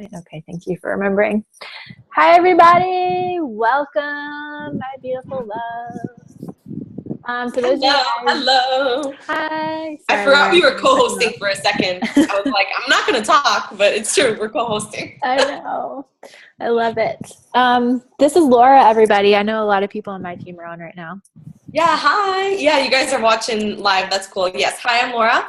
Okay, thank you for remembering. Hi, everybody. Welcome, my beautiful love. For those of you guys, Hello. hi. I Sorry, forgot Laura, we were I'm co-hosting for a second. I was like, I'm not going to talk, but it's true. We're co-hosting. I know. I love it. This is Laura, everybody. I know a lot of people on my team are on right now. Yeah, hi. Yeah, you guys are watching live. That's cool. Yes, hi, I'm Laura.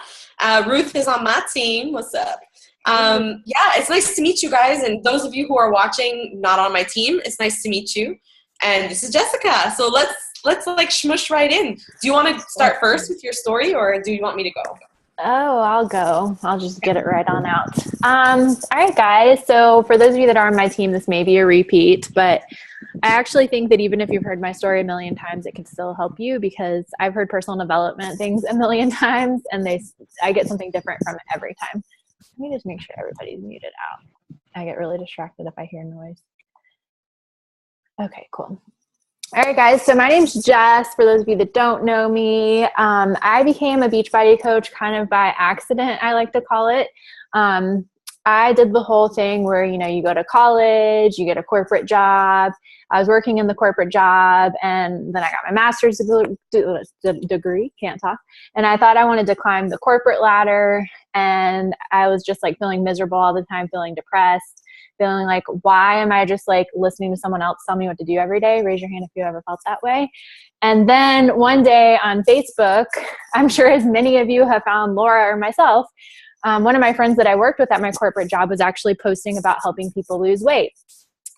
Ruth is on my team. What's up? Yeah, it's nice to meet you guys. And those of you who are watching, not on my team, it's nice to meet you. And this is Jessica. So let's like shmush right in. Do you want to start first with your story, or do you want me to go? Oh, I'll go. I'll just get it right on out. All right, guys. So for those of you that are on my team, this may be a repeat, but I actually think that even if you've heard my story a million times, it can still help you because I've heard personal development things a million times and I get something different from it every time. Let me just make sure everybody's muted out. I get really distracted if I hear noise. Okay, cool. All right, guys. So my name's Jess. For those of you that don't know me, I became a Beachbody coach kind of by accident, I like to call it. I did the whole thing where, you go to college, you get a corporate job. I was working in the corporate job, and then I got my master's degree, can't talk. And I thought I wanted to climb the corporate ladder, and I was just like feeling miserable all the time, feeling depressed, feeling like, why am I just like listening to someone else tell me what to do every day? Raise your hand if you ever felt that way. And then one day on Facebook, I'm sure as many of you have found Laura or myself, one of my friends that I worked with at my corporate job was actually posting about helping people lose weight.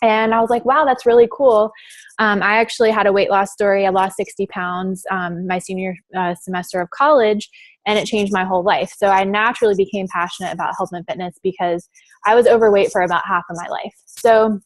And I was like, wow, that's really cool. I actually had a weight loss story. I lost 60 pounds my senior semester of college, and it changed my whole life. So I naturally became passionate about health and fitness because I was overweight for about half of my life. So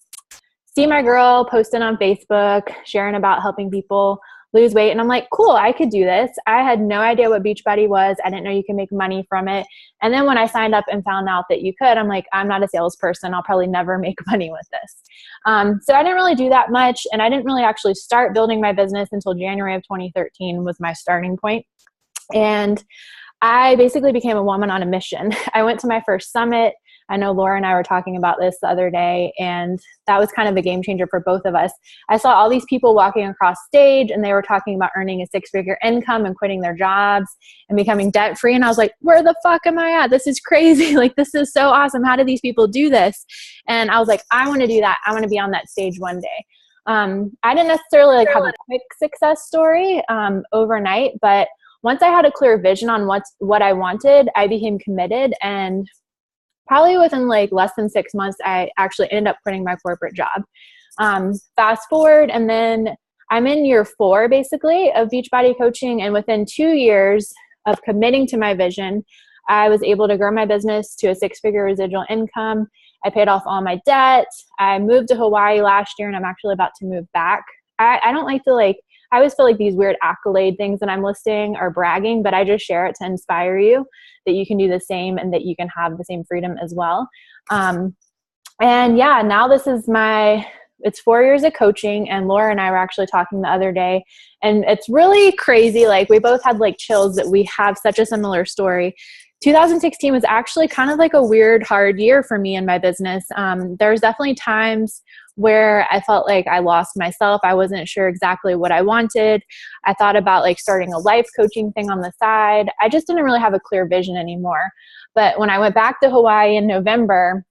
see my girl posting on Facebook, sharing about helping people lose weight. And I'm like, cool, I could do this. I had no idea what Beachbody was. I didn't know you can make money from it. And then when I signed up and found out that you could, I'm like, I'm not a salesperson. I'll probably never make money with this. So I didn't really do that much. And I didn't really actually start building my business until January of 2013 was my starting point. And I basically became a woman on a mission. I went to my first summit. I know Laura and I were talking about this the other day, and that was kind of a game changer for both of us. I saw all these people walking across stage, and they were talking about earning a six-figure income and quitting their jobs and becoming debt-free. And I was like, where the fuck am I at? This is crazy. Like, this is so awesome. How do these people do this? And I was like, I want to do that. I want to be on that stage one day. I didn't necessarily have a quick success story overnight, but once I had a clear vision on what I wanted, I became committed, and probably within like less than 6 months, I actually ended up quitting my corporate job. Fast forward, and then I'm in year 4 basically of Beachbody coaching. And within 2 years of committing to my vision, I was able to grow my business to a 6-figure residual income. I paid off all my debt. I moved to Hawaii last year, and I'm actually about to move back. I don't like to I always feel like these weird accolade things that I'm listing are bragging, but I just share it to inspire you that you can do the same and that you can have the same freedom as well. And yeah, now this is it's 4 years of coaching, and Laura and I were actually talking the other day, and it's really crazy. Like, we both had like chills that we have such a similar story. 2016 was actually kind of like a weird, hard year for me and my business. There's definitely times where I felt like I lost myself. I wasn't sure exactly what I wanted. I thought about like starting a life coaching thing on the side. I just didn't really have a clear vision anymore. But when I went back to Hawaii in November,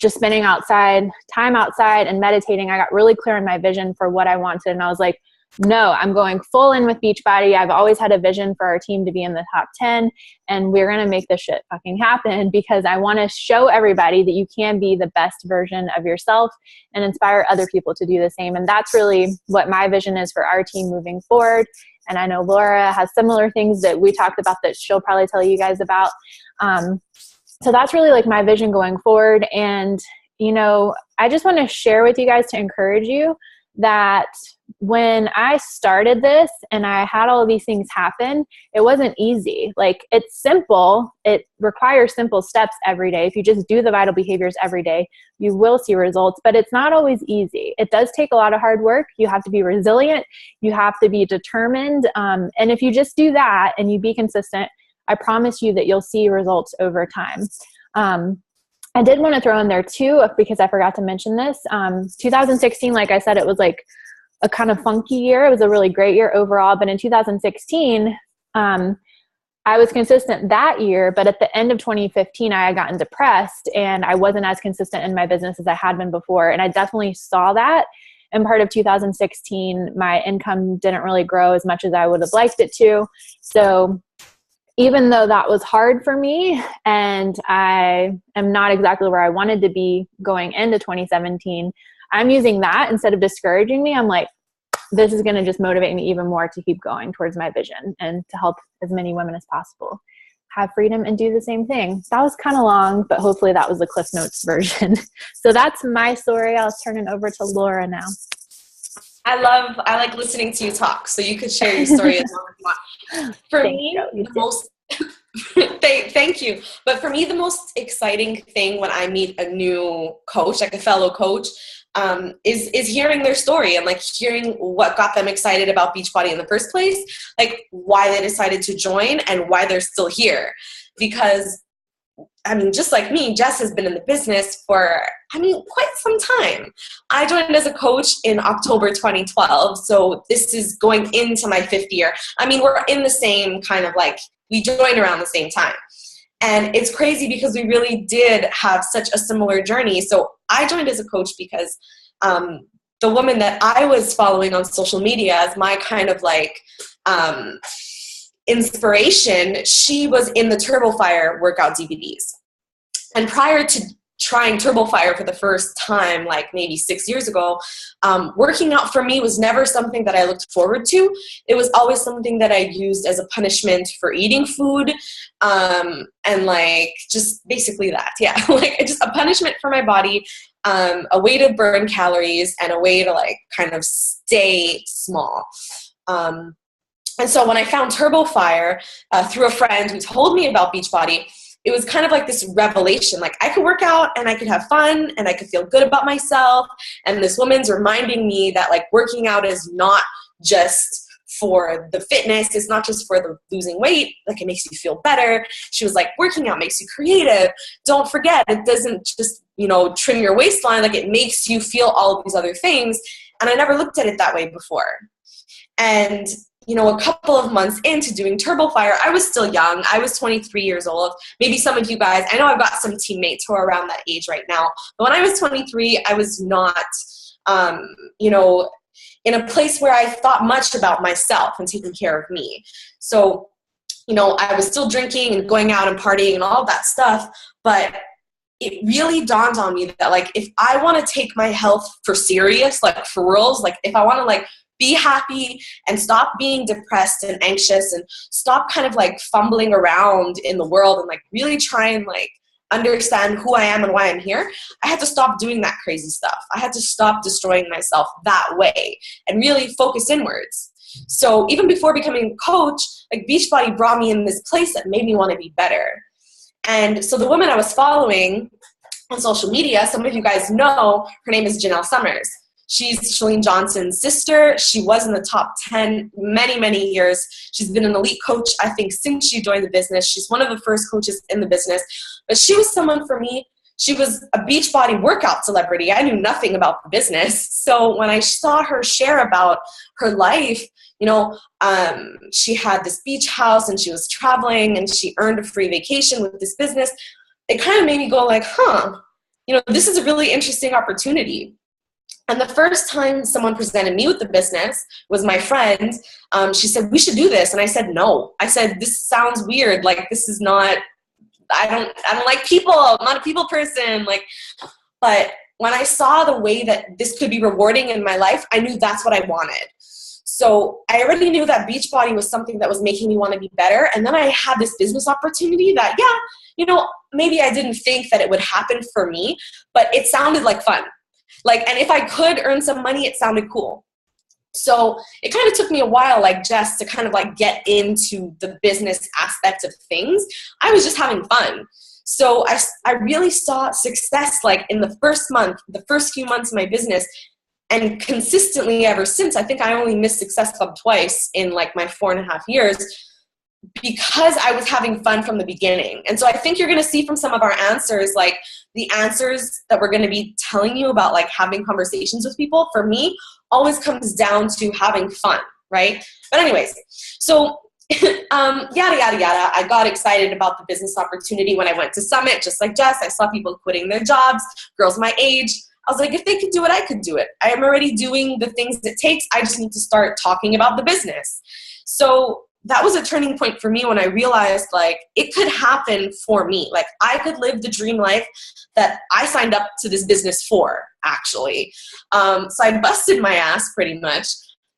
just spending time outside and meditating, I got really clear in my vision for what I wanted. And I was like, no, I'm going full in with Beachbody. I've always had a vision for our team to be in the top 10, and we're going to make this shit fucking happen because I want to show everybody that you can be the best version of yourself and inspire other people to do the same. And that's really what my vision is for our team moving forward. And I know Laura has similar things that we talked about that she'll probably tell you guys about. So that's really like my vision going forward. And, I just want to share with you guys to encourage you that when I started this and I had all of these things happen, it wasn't easy. Like, it's simple. It requires simple steps every day. If you just do the vital behaviors every day, you will see results, but it's not always easy. It does take a lot of hard work. You have to be resilient. You have to be determined. And if you just do that and you be consistent, I promise you that you'll see results over time. I did want to throw in there too, because I forgot to mention this. 2016, like I said, it was like a kind of funky year. It was a really great year overall. But in 2016, I was consistent that year. But at the end of 2015, I had gotten depressed and I wasn't as consistent in my business as I had been before. And I definitely saw that. In part of 2016, my income didn't really grow as much as I would have liked it to. So even though that was hard for me and I am not exactly where I wanted to be going into 2017, I'm using that instead of discouraging me. I'm like, this is going to just motivate me even more to keep going towards my vision and to help as many women as possible have freedom and do the same thing. That was kind of long, but hopefully that was the Cliff Notes version. So that's my story. I'll turn it over to Laura now. I like listening to you talk, so you could share your story as long as you want. For me, the most thank you. But for me, the most exciting thing when I meet a new coach, like a fellow coach, is hearing their story and like hearing what got them excited about Beachbody in the first place, like why they decided to join and why they're still here. Because I mean, just like me, Jess has been in the business for, quite some time. I joined as a coach in October 2012, so this is going into my 5th year. We're in the same kind of like, we joined around the same time. And it's crazy because we really did have such a similar journey. So I joined as a coach because the woman that I was following on social media as my kind of like inspiration, she was in the Turbo Fire workout DVDs. And prior to trying Turbo Fire for the first time, like maybe 6 years ago, working out for me was never something that I looked forward to. It was always something that I used as a punishment for eating food, and like just basically that, yeah, like just a punishment for my body, a way to burn calories and a way to like kind of stay small. And so when I found Turbo Fire through a friend who told me about Beachbody, it was kind of like this revelation. Like I could work out and I could have fun and I could feel good about myself. And this woman's reminding me that like working out is not just for the fitness. It's not just for the losing weight. Like it makes you feel better. She was like, working out makes you creative. Don't forget, it doesn't just, trim your waistline. Like it makes you feel all of these other things. And I never looked at it that way before. And a couple of months into doing Turbo Fire, I was still young. I was 23 years old. Maybe some of you guys, I know I've got some teammates who are around that age right now. But when I was 23, I was not, in a place where I thought much about myself and taking care of me. So, I was still drinking and going out and partying and all that stuff. But it really dawned on me that, like, if I want to take my health for serious, like for reals, like if I want to, like, be happy and stop being depressed and anxious and stop kind of like fumbling around in the world and like really try and like understand who I am and why I'm here, I had to stop doing that crazy stuff. I had to stop destroying myself that way and really focus inwards. So even before becoming a coach, like Beachbody brought me in this place that made me want to be better. And so the woman I was following on social media, some of you guys know, her name is Janelle Summers. She's Chalene Johnson's sister. She was in the top 10 many, many years. She's been an elite coach, I think, since she joined the business. She's one of the first coaches in the business. But she was someone for me. She was a Beachbody workout celebrity. I knew nothing about the business. So when I saw her share about her life, she had this beach house and she was traveling and she earned a free vacation with this business. It kind of made me go like, this is a really interesting opportunity. And the first time someone presented me with the business was my friend. She said, we should do this. And I said, no. I said, this sounds weird. Like, this is not, I don't like people. I'm not a people person. But when I saw the way that this could be rewarding in my life, I knew that's what I wanted. So I already knew that Beachbody was something that was making me want to be better. And then I had this business opportunity that, maybe I didn't think that it would happen for me, but it sounded like fun. And if I could earn some money, it sounded cool. So it kind of took me a while, like Jess, to kind of like get into the business aspect of things. I was just having fun. So I really saw success like in the first month, the first few months of my business, and consistently ever since. I think I only missed Success Club twice in like my 4.5 years. because I was having fun from the beginning. And so I think you're going to see from some of our answers, like the answers that we're going to be telling you about, like having conversations with people, for me, always comes down to having fun, right? But anyways, so yada, yada, yada. I got excited about the business opportunity when I went to Summit, just like Jess. I saw people quitting their jobs, girls my age. I was like, if they could do it, I could do it. I am already doing the things it takes. I just need to start talking about the business. So that was a turning point for me when I realized, like, it could happen for me. Like, I could live the dream life that I signed up to this business for, actually. So I busted my ass pretty much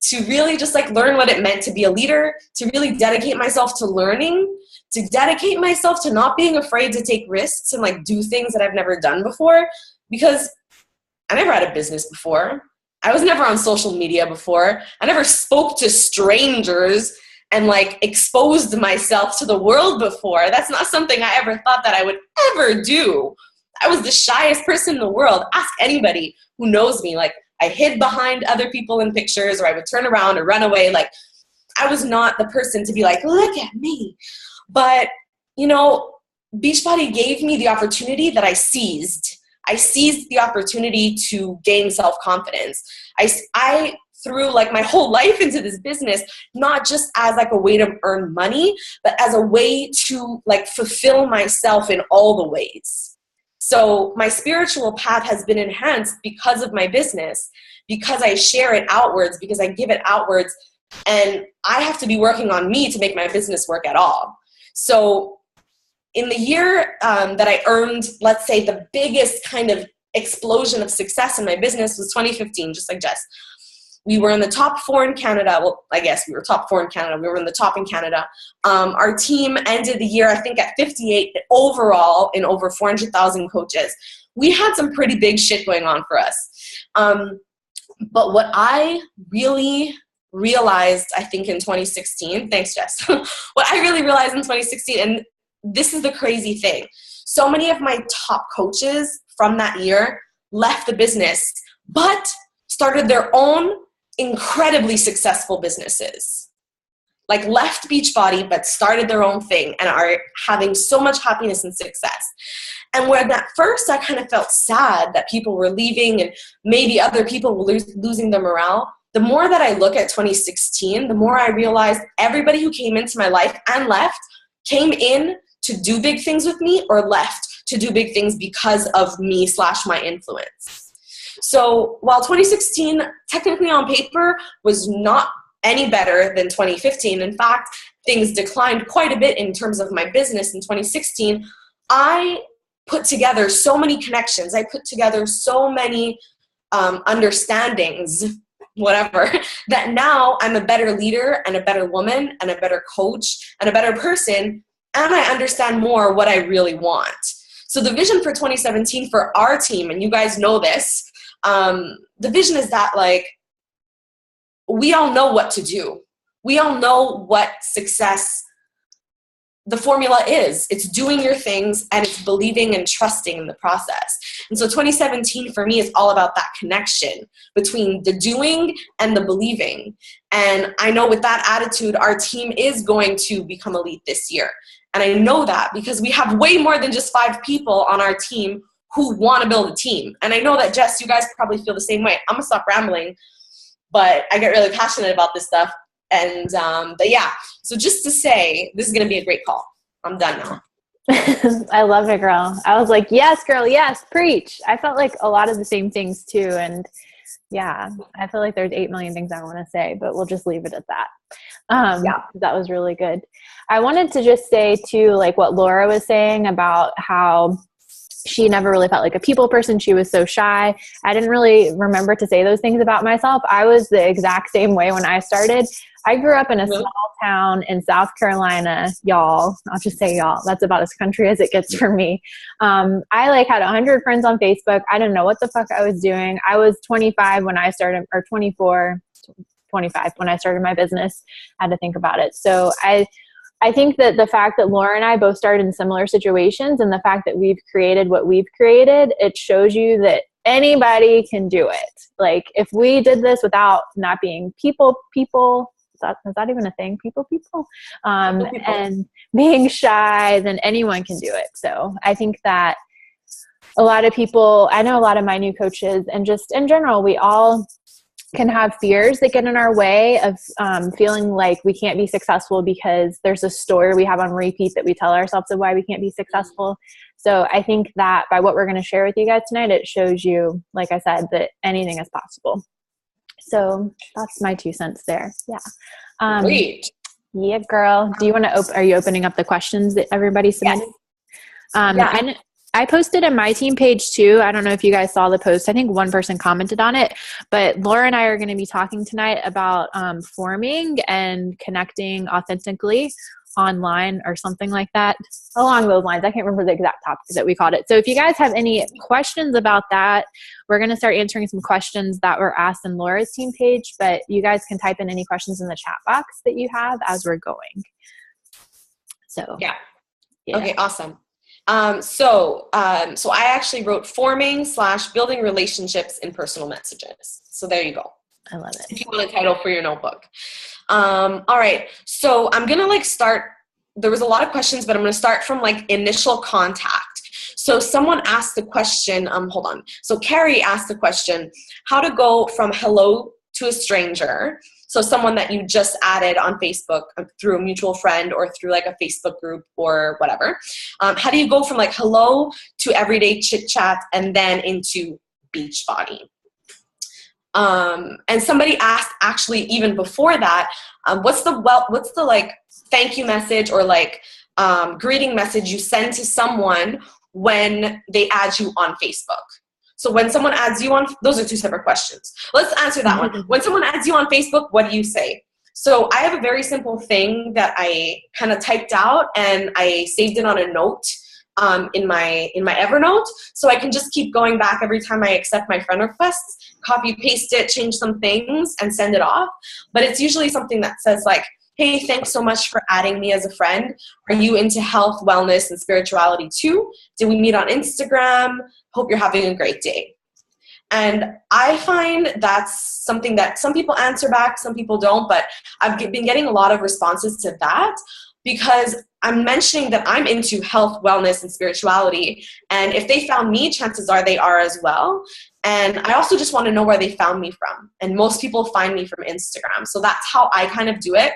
to really just like learn what it meant to be a leader, to really dedicate myself to learning, to dedicate myself to not being afraid to take risks and like do things that I've never done before, because I never had a business before. I was never on social media before. I never spoke to strangers and like exposed myself to the world before. That's not something I ever thought that I would ever do. I was the shyest person in the world. Ask anybody who knows me. Like, I hid behind other people in pictures, or I would turn around or run away. Like, I was not the person to be like, look at me. But, you know, Beachbody gave me the opportunity that I seized. I seized the opportunity to gain self-confidence. I threw like my whole life into this business, not just as like a way to earn money, but as a way to like fulfill myself in all the ways. So my spiritual path has been enhanced because of my business, because I share it outwards, because I give it outwards, and I have to be working on me to make my business work at all. So in the year that I earned, let's say, the biggest kind of explosion of success in my business was 2015, just like Jess. We were in the top 4 in Canada. Well, I guess we were top 4 in Canada. We were in the top in Canada. Our team ended the year, I think, at 58 overall in over 400,000 coaches. We had some pretty big shit going on for us. But what I really realized, I think, in 2016, thanks, Jess. What I really realized in 2016, and this is the crazy thing, so many of my top coaches from that year left the business, but started their own incredibly successful businesses. Like, left Beachbody, but started their own thing and are having so much happiness and success. And when at first I kind of felt sad that people were leaving and maybe other people were losing their morale, the more that I look at 2016, the more I realized everybody who came into my life and left came in to do big things with me, or left to do big things because of me / my influence. So while 2016 technically on paper was not any better than 2015, in fact, things declined quite a bit in terms of my business in 2016, I put together so many connections. I put together so many understandings, whatever, that now I'm a better leader and a better woman and a better coach and a better person, and I understand more what I really want. So the vision for 2017 for our team, and you guys know this, the vision is that, like, we all know what to do. We all know what success, the formula is. It's doing your things, and it's believing and trusting in the process. And so 2017 for me is all about that connection between the doing and the believing. And I know with that attitude, our team is going to become elite this year. And I know that because we have way more than just 5 people on our team who want to build a team. And I know that, Jess, you guys probably feel the same way. I'm going to stop rambling, but I get really passionate about this stuff. And, but yeah, so just to say, this is going to be a great call. I'm done now. I love it, girl. I was like, yes, girl, yes, preach. I felt like a lot of the same things too. And yeah, I feel like there's 8 million things I want to say, but we'll just leave it at that. Yeah, that was really good. I wanted to just say too, like what Laura was saying about how she never really felt like a people person. She was so shy. I didn't really remember to say those things about myself. I was the exact same way when I started. I grew up in a small town in South Carolina, y'all. I'll just say y'all. That's about as country as it gets for me. I like had 100 friends on Facebook. I didn't know what the fuck I was doing. I was 25 when I started, or 24, 25 when I started my business. I had to think about it. So I think that the fact that Laura and I both started in similar situations, and the fact that we've created what we've created, it shows you that anybody can do it. Like, if we did this without not being people, is that even a thing? People. And being shy, then anyone can do it. So I think that a lot of people, I know a lot of my new coaches, and just in general, we all can have fears that get in our way of feeling like we can't be successful because there's a story we have on repeat that we tell ourselves of why we can't be successful. So I think that by what we're going to share with you guys tonight, it shows you, like I said, that anything is possible. So that's my 2 cents there. Yeah. Great. Yeah, girl. Do you want to are you opening up the questions that everybody submitted? Yes. I posted in my team page too. I don't know if you guys saw the post. I think one person commented on it, but Laura and I are going to be talking tonight about forming and connecting authentically online or something like that, along those lines. I can't remember the exact topic that we called it. So if you guys have any questions about that, we're going to start answering some questions that were asked in Laura's team page, but you guys can type in any questions in the chat box that you have as we're going. So yeah. Okay, awesome. So I actually wrote forming / building relationships in personal messages. So there you go. I love it. If you want a title for your notebook. All right. So I'm going to start. There was a lot of questions, but I'm going to start from initial contact. So someone asked the question, hold on. So Carrie asked the question, how to go from hello to a stranger. So someone that you just added on Facebook through a mutual friend or through a Facebook group or whatever. How do you go from hello to everyday chit chat and then into beach body? And somebody asked actually even before that, what's the thank you message or greeting message you send to someone when they add you on Facebook? So when someone adds you on, those are 2 separate questions. Let's answer that one. When someone adds you on Facebook, what do you say? So I have a very simple thing that I kind of typed out and I saved it on a note in my Evernote, so I can just keep going back every time I accept my friend requests, copy, paste it, change some things, and send it off. But it's usually something that says hey, thanks so much for adding me as a friend. Are you into health, wellness, and spirituality too? Did we meet on Instagram? Hope you're having a great day. And I find that's something that some people answer back, some people don't, but I've been getting a lot of responses to that because I'm mentioning that I'm into health, wellness, and spirituality. And if they found me, chances are they are as well. And I also just want to know where they found me from. And most people find me from Instagram. So that's how I kind of do it.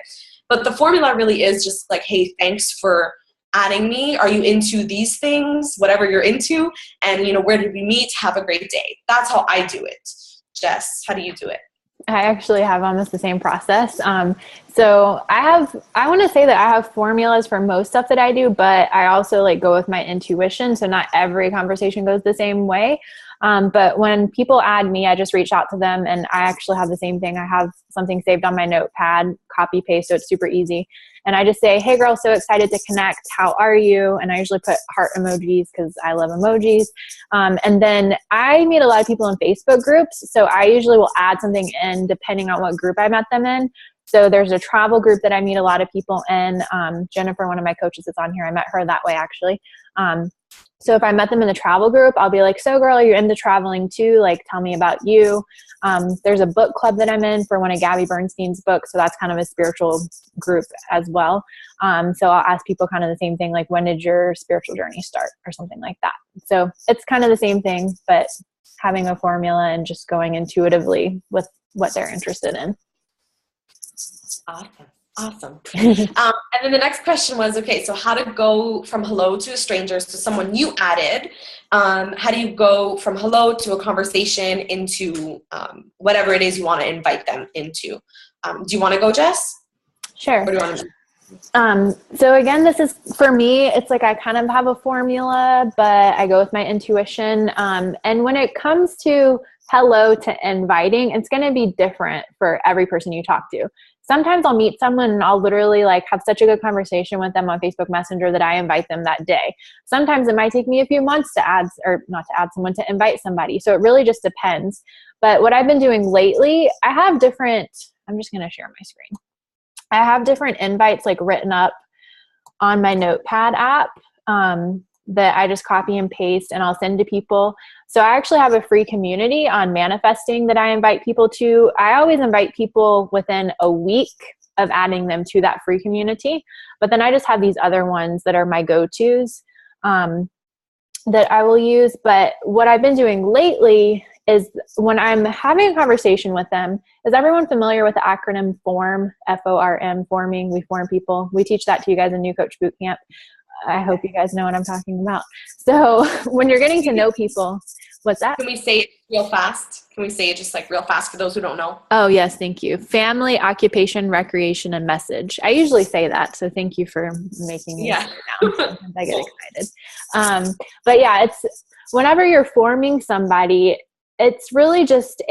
But the formula really is just hey, thanks for adding me. Are you into these things? Whatever you're into. And, where did we meet? Have a great day. That's how I do it. Jess, how do you do it? I actually have almost the same process. So I want to say that I have formulas for most stuff that I do, but I also go with my intuition. So not every conversation goes the same way. But when people add me, I just reach out to them, and I actually have the same thing. I have something saved on my notepad, copy paste, so it's super easy. And I just say, hey girl, so excited to connect. How are you? And I usually put heart emojis because I love emojis. And then I meet a lot of people in Facebook groups. So I usually will add something in depending on what group I met them in. So there's a travel group that I meet a lot of people in. Jennifer, one of my coaches, is on here. I met her that way actually. So if I met them in the travel group, I'll be like, so girl, are you into traveling too? Tell me about you. There's a book club that I'm in for one of Gabby Bernstein's books. So that's kind of a spiritual group as well. So I'll ask people kind of the same thing, when did your spiritual journey start or something like that. So it's kind of the same thing, but having a formula and just going intuitively with what they're interested in. Awesome. And then the next question was, okay, so how to go from hello to a stranger, to someone you added. How do you go from hello to a conversation into whatever it is you want to invite them into? Do you want to go, Jess? Sure. Or do you want to? So again, this is, for me, it's I kind of have a formula, but I go with my intuition. And when it comes to hello to inviting, it's going to be different for every person you talk to. Sometimes I'll meet someone and I'll literally have such a good conversation with them on Facebook Messenger that I invite them that day. Sometimes it might take me a few months to invite somebody. So it really just depends. But what I've been doing lately, I'm just going to share my screen. I have different invites written up on my notepad app that I just copy and paste and I'll send to people. So I actually have a free community on manifesting that I invite people to. I always invite people within a week of adding them to that free community. But then I just have these other ones that are my go-tos that I will use. But what I've been doing lately is when I'm having a conversation with them, is everyone familiar with the acronym FORM, F-O-R-M, forming? We form people. We teach that to you guys in New Coach Bootcamp. I hope you guys know what I'm talking about. So when you're getting to know people, what's that? Can we say it real fast? Can we say it just like real fast for those who don't know? Oh, yes. Thank you. Family, occupation, recreation, and message. I usually say that. So thank you for making me say it down. I get excited. But yeah, it's whenever you're forming somebody, it's really just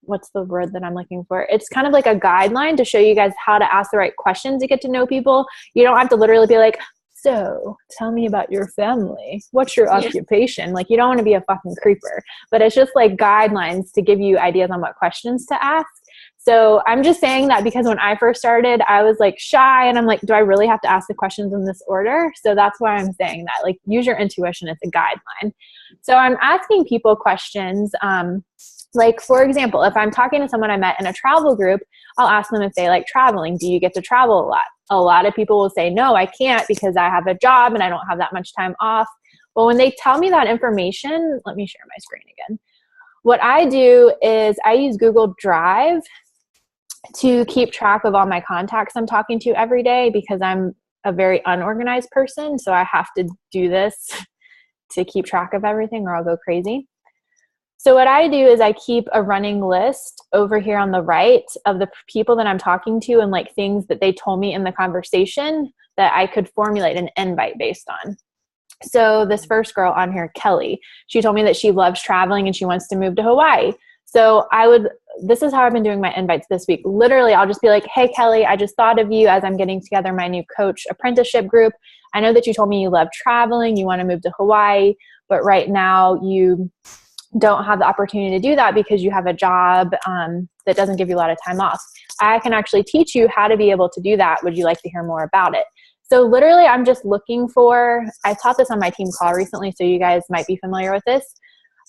what's the word that I'm looking for? It's kind of like a guideline to show you guys how to ask the right questions to get to know people. You don't have to literally be like, so tell me about your family. What's your occupation? Like, you don't want to be a fucking creeper, but it's just like guidelines to give you ideas on what questions to ask. So I'm just saying that because when I first started, I was like shy and I'm like, do I really have to ask the questions in this order? So that's why I'm saying that, like, use your intuition. It's a guideline. So I'm asking people questions. Like, for example, if I'm talking to someone I met in a travel group, I'll ask them if they like traveling. Do you get to travel a lot? A lot of people will say, no, I can't because I have a job and I don't have that much time off. Well, when they tell me that information, let me share my screen again. What I do is I use Google Drive to keep track of all my contacts I'm talking to every day because I'm a very unorganized person. So I have to do this to keep track of everything or I'll go crazy. So what I do is I keep a running list over here on the right of the people that I'm talking to and like things that they told me in the conversation that I could formulate an invite based on. So this first girl on here, Kelly, she told me that she loves traveling and she wants to move to Hawaii. So this is how I've been doing my invites this week. Literally, I'll just be like, hey, Kelly, I just thought of you as I'm getting together my new coach apprenticeship group. I know that you told me you love traveling, you want to move to Hawaii, but right now you don't have the opportunity to do that because you have a job that doesn't give you a lot of time off. I can actually teach you how to be able to do that. Would you like to hear more about it? So literally, I'm just looking for, I taught this on my team call recently, so you guys might be familiar with this.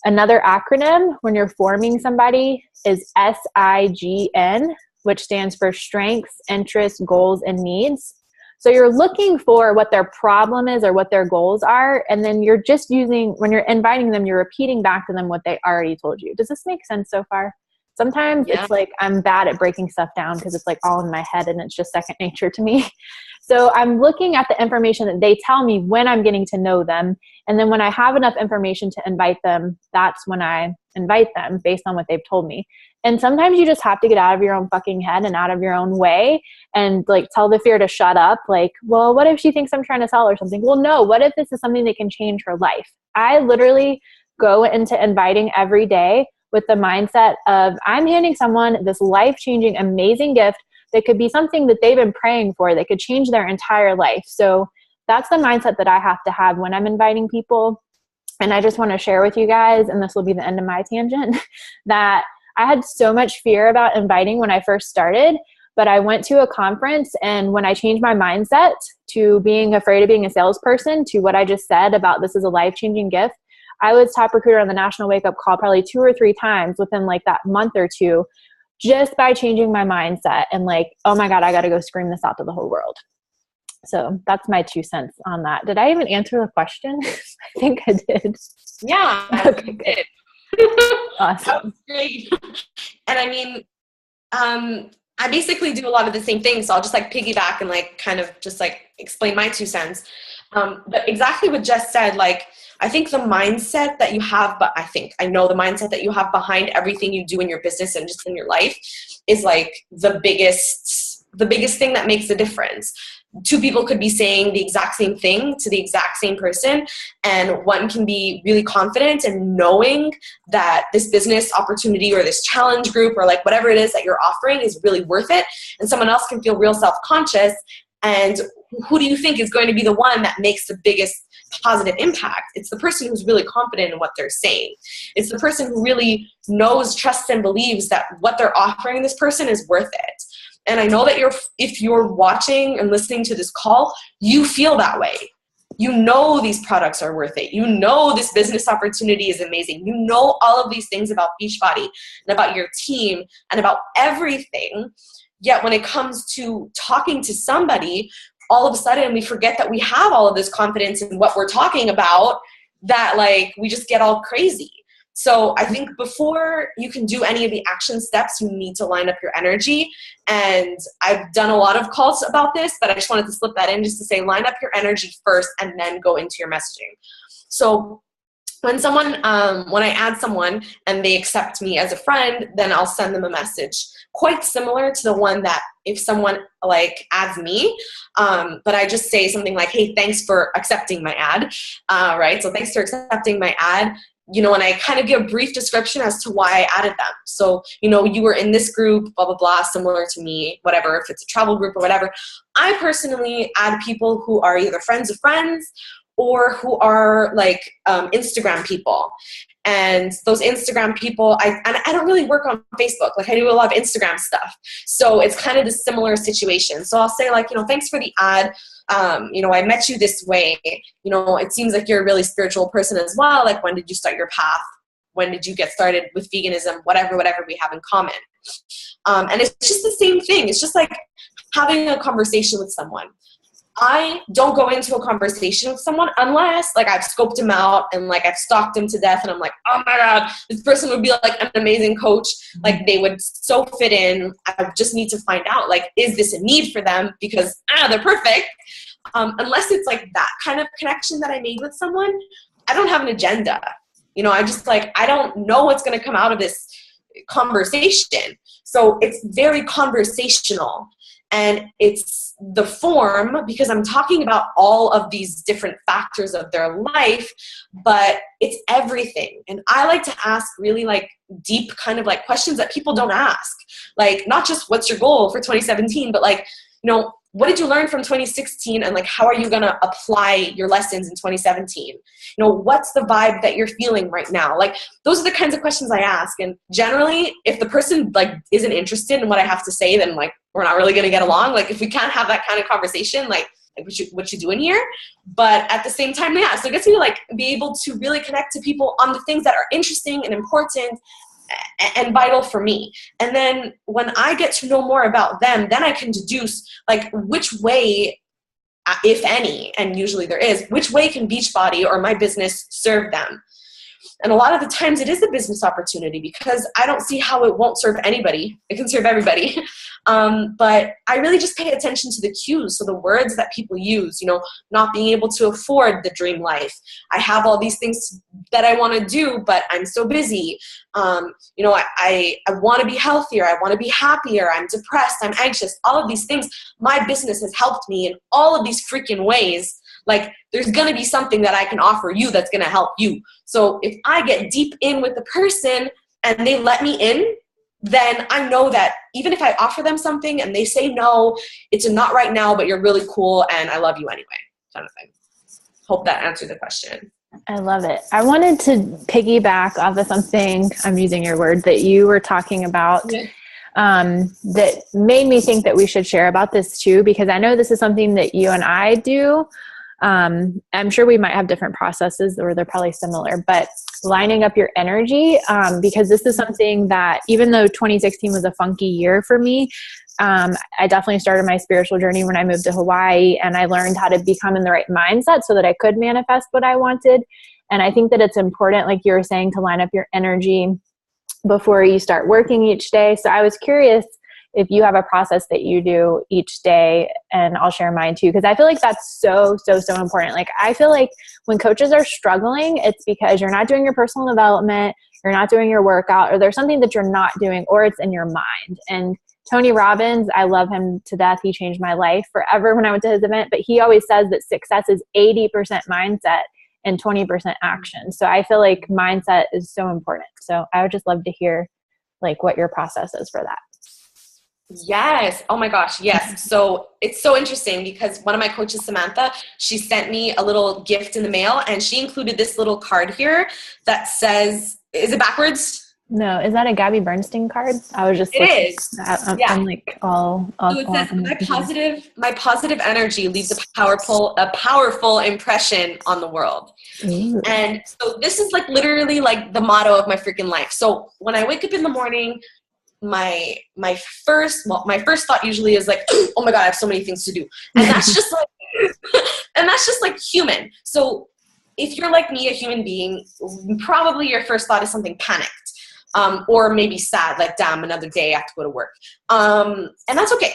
Another acronym when you're forming somebody is SIGN, which stands for strengths, interests, goals, and needs. So you're looking for what their problem is or what their goals are, and then you're just when you're inviting them, you're repeating back to them what they already told you. Does this make sense so far? Sometimes it's like I'm bad at breaking stuff down because it's like all in my head and it's just second nature to me. So I'm looking at the information that they tell me when I'm getting to know them. And then when I have enough information to invite them, that's when I invite them based on what they've told me. And sometimes you just have to get out of your own fucking head and out of your own way and like tell the fear to shut up. Like, well, what if she thinks I'm trying to sell or something? Well, no, what if this is something that can change her life? I literally go into inviting every day with the mindset of I'm handing someone this life-changing, amazing gift that could be something that they've been praying for that could change their entire life. So that's the mindset that I have to have when I'm inviting people. And I just want to share with you guys, and this will be the end of my tangent, that I had so much fear about inviting when I first started, but I went to a conference, and when I changed my mindset to being afraid of being a salesperson to what I just said about this is a life-changing gift, I was top recruiter on the National Wake Up Call probably 2 or 3 times within like that month or two, just by changing my mindset and like, oh my God, I got to go scream this out to the whole world. So that's my 2 cents on that. Did I even answer the question? I think I did. Yeah, okay, you did. Awesome. Great. And I mean, I basically do a lot of the same things. So I'll just like piggyback and like kind of just like explain my 2 cents. But exactly what Jess said, like, I think the mindset that you have, but I know the mindset that you have behind everything you do in your business and just in your life is like the biggest thing that makes a difference. 2 people could be saying the exact same thing to the exact same person, and one can be really confident in knowing that this business opportunity or this challenge group or like whatever it is that you're offering is really worth it, and someone else can feel real self-conscious. And who do you think is going to be the one that makes the biggest positive impact? It's the person who's really confident in what they're saying. It's the person who really knows, trusts, and believes that what they're offering this person is worth it. And I know that if you're watching and listening to this call, you feel that way. You know these products are worth it. You know this business opportunity is amazing. You know all of these things about Beachbody and about your team and about everything. Yet when it comes to talking to somebody, all of a sudden we forget that we have all of this confidence in what we're talking about, that like we just get all crazy. So I think before you can do any of the action steps, you need to line up your energy. And I've done a lot of calls about this, but I just wanted to slip that in just to say, line up your energy first and then go into your messaging. So when when I add someone and they accept me as a friend, then I'll send them a message quite similar to the one that if someone like adds me, but I just say something like, hey, thanks for accepting my ad, right? So thanks for accepting my ad. And I kind of give a brief description as to why I added them. So, you were in this group, blah, blah, blah, similar to me, whatever, if it's a travel group or whatever. I personally add people who are either friends of friends or who are like Instagram people. And those Instagram people, I don't really work on Facebook. Like I do a lot of Instagram stuff. So it's kind of the similar situation. So I'll say like, thanks for the ad. I met you this way. It seems like you're a really spiritual person as well. Like when did you start your path? When did you get started with veganism? Whatever we have in common. And it's just the same thing. It's just like having a conversation with someone. I don't go into a conversation with someone unless like I've scoped him out and like I've stalked him to death and I'm like, oh my God, this person would be like an amazing coach. Like they would so fit in. I just need to find out like, is this a need for them? Because they're perfect. Unless it's like that kind of connection that I made with someone, I don't have an agenda. I just like, I don't know what's going to come out of this conversation. So it's very conversational. And it's the form because I'm talking about all of these different factors of their life, but it's everything. And I like to ask really like deep kind of like questions that people don't ask. Like not just what's your goal for 2017, but like, what did you learn from 2016 and like how are you going to apply your lessons in 2017? What's the vibe that you're feeling right now? Like those are the kinds of questions I ask. And generally, if the person like isn't interested in what I have to say, then like we're not really going to get along. Like if we can't have that kind of conversation, like what you doing here? But at the same time, yeah. So it gets me to like be able to really connect to people on the things that are interesting and important and vital for me. And then when I get to know more about them, then I can deduce like which way, if any, and usually there is, which way can Beachbody or my business serve them? And a lot of the times it is a business opportunity because I don't see how it won't serve anybody. It can serve everybody. But I really just pay attention to the cues. So the words that people use, not being able to afford the dream life. I have all these things that I want to do, but I'm so busy. I want to be healthier. I want to be happier. I'm depressed. I'm anxious. All of these things. My business has helped me in all of these freaking ways. Like there's going to be something that I can offer you that's going to help you. So if I get deep in with the person and they let me in, then I know that even if I offer them something and they say no, it's a not right now, but you're really cool and I love you anyway, kind of thing. Hope that answered the question. I love it. I wanted to piggyback off of something, I'm using your word, that you were talking about. Yeah. That made me think that we should share about this too, because I know this is something that you and I do. I'm sure we might have different processes or they're probably similar, but lining up your energy, because this is something that even though 2016 was a funky year for me, I definitely started my spiritual journey when I moved to Hawaii and I learned how to become in the right mindset so that I could manifest what I wanted. And I think that it's important, like you were saying, to line up your energy before you start working each day. So I was curious if you have a process that you do each day, and I'll share mine too, because I feel like that's so important. Like I feel like when coaches are struggling, it's because you're not doing your personal development, you're not doing your workout, or there's something that you're not doing, or it's in your mind. And Tony Robbins, I love him to death. He changed my life forever when I went to his event, but he always says that success is 80% mindset and 20% action. So I feel like mindset is so important. So I would just love to hear like what your process is for that. Yes. Oh my gosh. Yes. So it's so interesting because one of my coaches, Samantha, she sent me a little gift in the mail and she included this little card here that says, is it backwards? No. Is that a Gabby Bernstein card? I was just, I'm like all so it says, my positive energy leaves a powerful impression on the world. Ooh. And so this is like literally like the motto of my freaking life. So when I wake up in the morning, my first thought usually is like, oh my God, I have so many things to do. And that's just like, and that's just like human. So if you're like me, a human being, probably your first thought is something panicked, or maybe sad, like, damn, another day I have to go to work. And that's okay.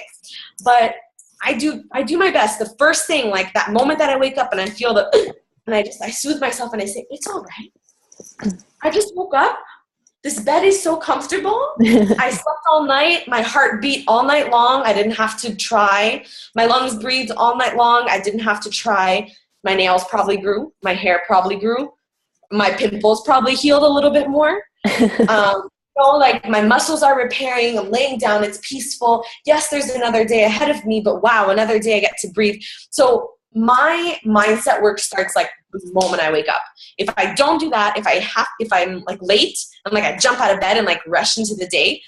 But I do my best. The first thing, like that moment that I wake up and I feel and I soothe myself and I say, it's all right. I just woke up. This bed is so comfortable. I slept all night. My heart beat all night long. I didn't have to try. My lungs breathed all night long. I didn't have to try. My nails probably grew. My hair probably grew. My pimples probably healed a little bit more. Like my muscles are repairing. I'm laying down. It's peaceful. Yes, there's another day ahead of me, but wow, another day I get to breathe. So my mindset work starts like the moment I wake up. If I don't do that, if I'm like late, I'm like, I jump out of bed and like rush into the day,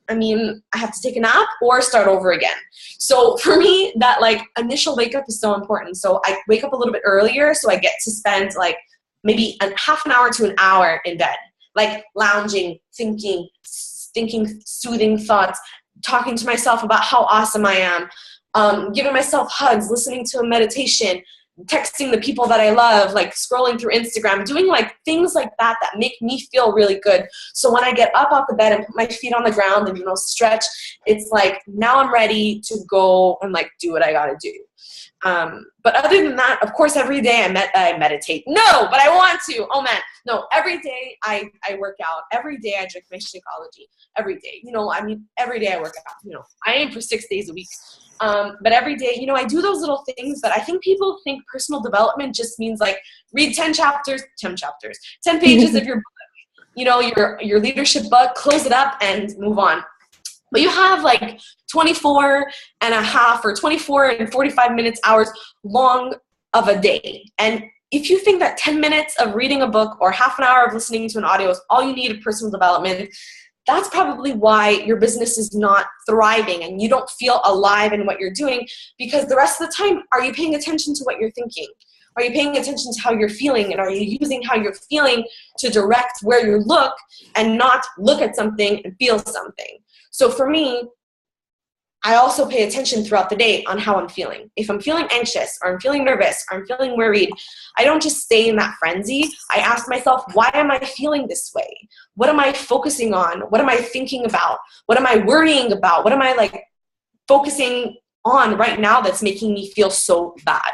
I mean, I have to take a nap or start over again. So for me, that like initial wake up is so important. So I wake up a little bit earlier so I get to spend like maybe half an hour to an hour in bed, like lounging, thinking soothing thoughts, talking to myself about how awesome I am, giving myself hugs, listening to a meditation, texting the people that I love, like scrolling through Instagram, doing like things like that that make me feel really good. So when I get up off the bed and put my feet on the ground and, stretch, it's like, now I'm ready to go and like do what I gotta do. But other than that, of course, every day I meditate. No, but I want to. Oh man, no. Every day I work out. Every day I drink my Shakeology. Every day, every day I work out. I aim for 6 days a week. But every day, I do those little things that I think people think personal development just means like read 10 pages of your book, your leadership book, close it up and move on. But you have like 24 and a half or 24 and 45 minutes, hours long of a day. And if you think that 10 minutes of reading a book or half an hour of listening to an audio is all you need of personal development, that's probably why your business is not thriving and you don't feel alive in what you're doing, because the rest of the time, are you paying attention to what you're thinking? Are you paying attention to how you're feeling? And are you using how you're feeling to direct where you look and not look at something and feel something? So for me, I also pay attention throughout the day on how I'm feeling. If I'm feeling anxious or I'm feeling nervous or I'm feeling worried, I don't just stay in that frenzy. I ask myself, why am I feeling this way? What am I focusing on? What am I thinking about? What am I worrying about? What am I like focusing on right now that's making me feel so bad?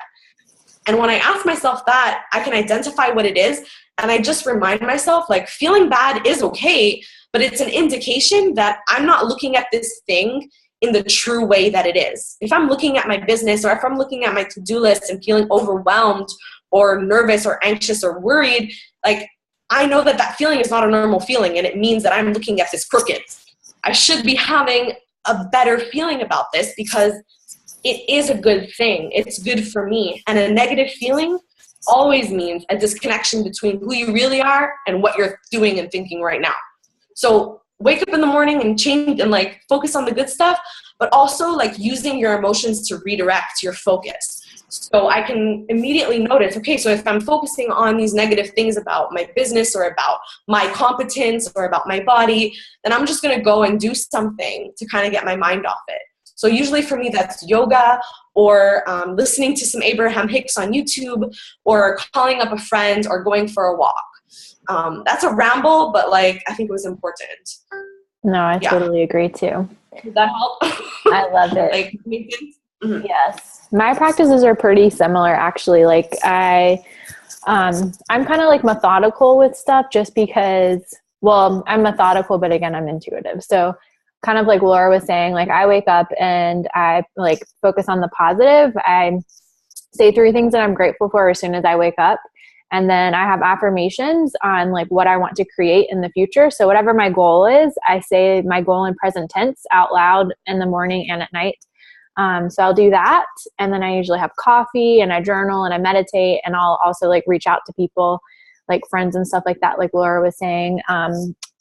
And when I ask myself that, I can identify what it is. And I just remind myself, like, feeling bad is okay, but it's an indication that I'm not looking at this thing in the true way that it is. If I'm looking at my business or if I'm looking at my to-do list and feeling overwhelmed or nervous or anxious or worried, like, I know that that feeling is not a normal feeling, and it means that I'm looking at this crooked. I should be having a better feeling about this because it is a good thing. It's good for me. And a negative feeling always means a disconnection between who you really are and what you're doing and thinking right now. So wake up in the morning and change and like focus on the good stuff, but also like using your emotions to redirect your focus. So I can immediately notice, okay, so if I'm focusing on these negative things about my business or about my competence or about my body, then I'm just going to go and do something to kind of get my mind off it. So usually for me, that's yoga or listening to some Abraham Hicks on YouTube or calling up a friend or going for a walk. That's a ramble, but like, I think it was important. No, I totally agree too. Did that help? I love it. Like, mm-hmm. Yes. My practices are pretty similar actually. Like I'm kind of like methodical with stuff just because, well, I'm methodical, but again, I'm intuitive. So kind of like Laura was saying, like I wake up and I like focus on the positive. I say 3 things that I'm grateful for as soon as I wake up. And then I have affirmations on like what I want to create in the future. So whatever my goal is, I say my goal in present tense out loud in the morning and at night. So I'll do that. And then I usually have coffee and I journal and I meditate, and I'll also like reach out to people like friends and stuff like that, like Laura was saying.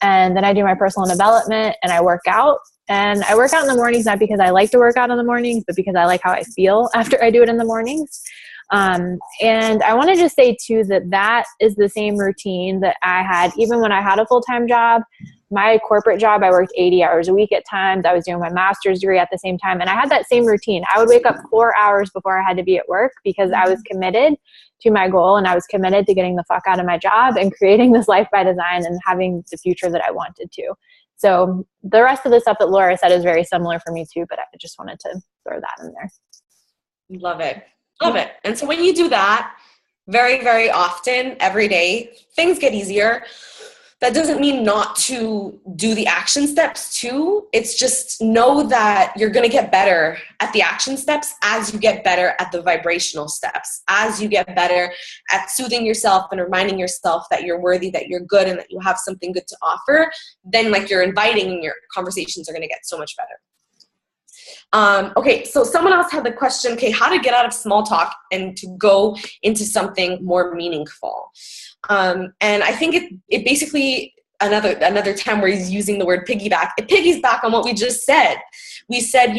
And then I do my personal development and I work out. And I work out in the mornings, not because I like to work out in the mornings, but because I like how I feel after I do it in the mornings. And I want to just say too, that is the same routine that I had even when I had a full-time job. my corporate job, I worked 80 hours a week at times. I was doing my master's degree at the same time. And I had that same routine. I would wake up 4 hours before I had to be at work because I was committed to my goal, and I was committed to getting the fuck out of my job and creating this life by design and having the future that I wanted to. So the rest of the stuff that Laura said is very similar for me too, but I just wanted to throw that in there. Love it. Love it. And so when you do that very, very often, every day, things get easier. That doesn't mean not to do the action steps too. It's just know that you're going to get better at the action steps as you get better at the vibrational steps, as you get better at soothing yourself and reminding yourself that you're worthy, that you're good, and that you have something good to offer. Then like you're inviting, and your conversations are going to get so much better. Okay, so someone else had the question, okay, how to get out of small talk and to go into something more meaningful. And I think it basically, another time where he's using the word piggyback, it piggyback on what we just said. We said,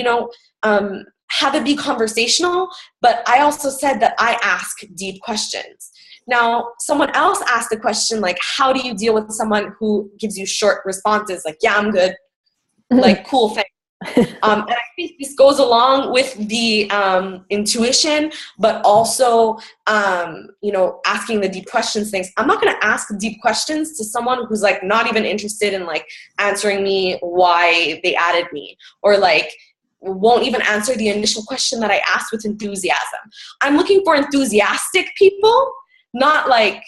have it be conversational, but I also said that I ask deep questions. Now, someone else asked the question, like, how do you deal with someone who gives you short responses? Like, yeah, I'm good. Like, cool, thanks. And I think this goes along with the intuition, but also, asking the deep questions things. I'm not going to ask deep questions to someone who's like not even interested in like answering me why they added me, or like won't even answer the initial question that I asked with enthusiasm. I'm looking for enthusiastic people, not like,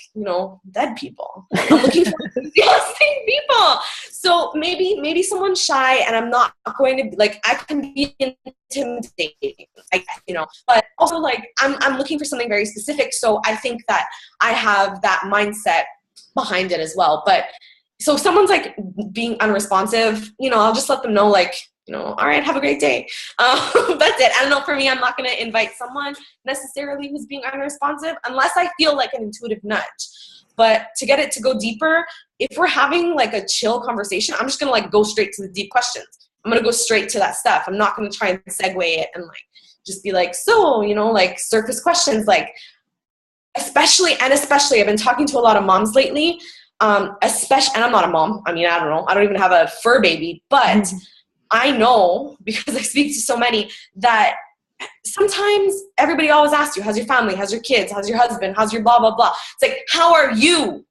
dead people. I'm looking for enthusiastic people. So maybe someone's shy, and I'm not going to like, I can be intimidating, but also like I'm looking for something very specific. So I think that I have that mindset behind it as well. But so if someone's like being unresponsive, I'll just let them know, like, all right, have a great day. That's it. I don't know, for me, I'm not going to invite someone necessarily who's being unresponsive unless I feel like an intuitive nudge. But to get it to go deeper, if we're having like a chill conversation, I'm just going to like go straight to the deep questions. I'm going to go straight to that stuff. I'm not going to try and segue it and like just be like, so, like surface questions, like especially I've been talking to a lot of moms lately, especially, and I'm not a mom. I mean, I don't know. I don't even have a fur baby, but I know, because I speak to so many, that sometimes everybody always asks you, how's your family? How's your kids? How's your husband? How's your blah, blah, blah? It's like, how are you?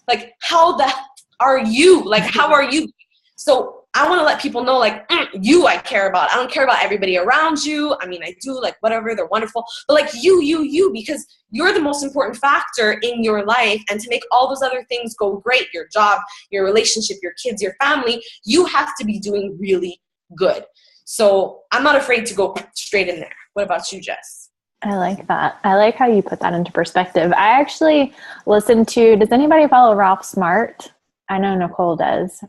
Like, how the are you? Like, how are you? So I want to let people know, like, you I care about. I don't care about everybody around you. I mean, I do, like, whatever, they're wonderful. But, like, you, because you're the most important factor in your life. And to make all those other things go great, your job, your relationship, your kids, your family, you have to be doing really good. So I'm not afraid to go straight in there. What about you, Jess? I like that. I like how you put that into perspective. I actually listened to, does anybody follow Ralph Smart? I know Nicole does.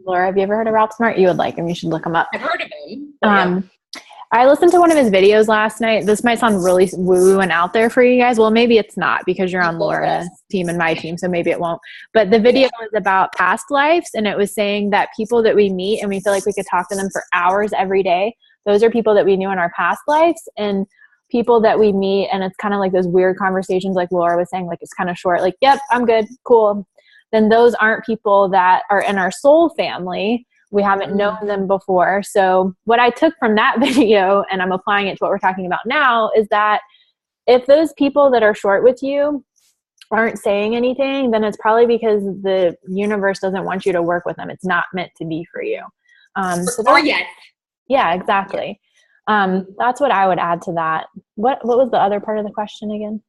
Laura, have you ever heard of Ralph Smart? You would like him. You should look him up. I've heard of him. Yeah. I listened to one of his videos last night. This might sound really woo and out there for you guys. Well, maybe it's not, because you're on Laura's team and my team, so maybe it won't. But the video was about past lives, and it was saying that people that we meet and we feel like we could talk to them for hours every day, those are people that we knew in our past lives. And people that we meet, and it's kind of like those weird conversations like Laura was saying, like it's kind of short, like, yep, I'm good, cool. Then those aren't people that are in our soul family. We haven't known them before. So what I took from that video, and I'm applying it to what we're talking about now, is that if those people that are short with you aren't saying anything, then it's probably because the universe doesn't want you to work with them. It's not meant to be for you. Or yet. Yeah, exactly. That's what I would add to that. What was the other part of the question again?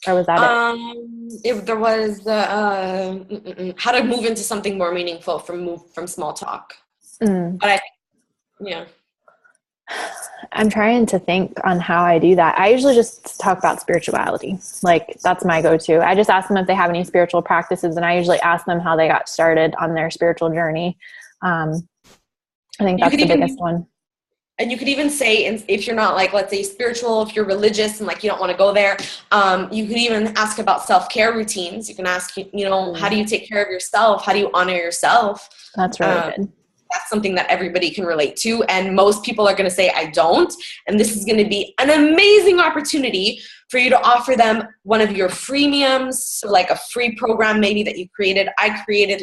Or was that it? If there was the how to move into something more meaningful from small talk. But I'm trying to think on how I do that. I usually just talk about spirituality. Like, that's my go-to. I just ask them if they have any spiritual practices, and I usually ask them how they got started on their spiritual journey. I think that's the biggest one. And you could even say, if you're not like, let's say spiritual, if you're religious and like you don't want to go there, you could even ask about self-care routines. You can ask, how do you take care of yourself? How do you honor yourself? That's really good. That's something that everybody can relate to. And most people are going to say, I don't. And this is going to be an amazing opportunity for you to offer them one of your freemiums, so like a free program maybe that you created. I created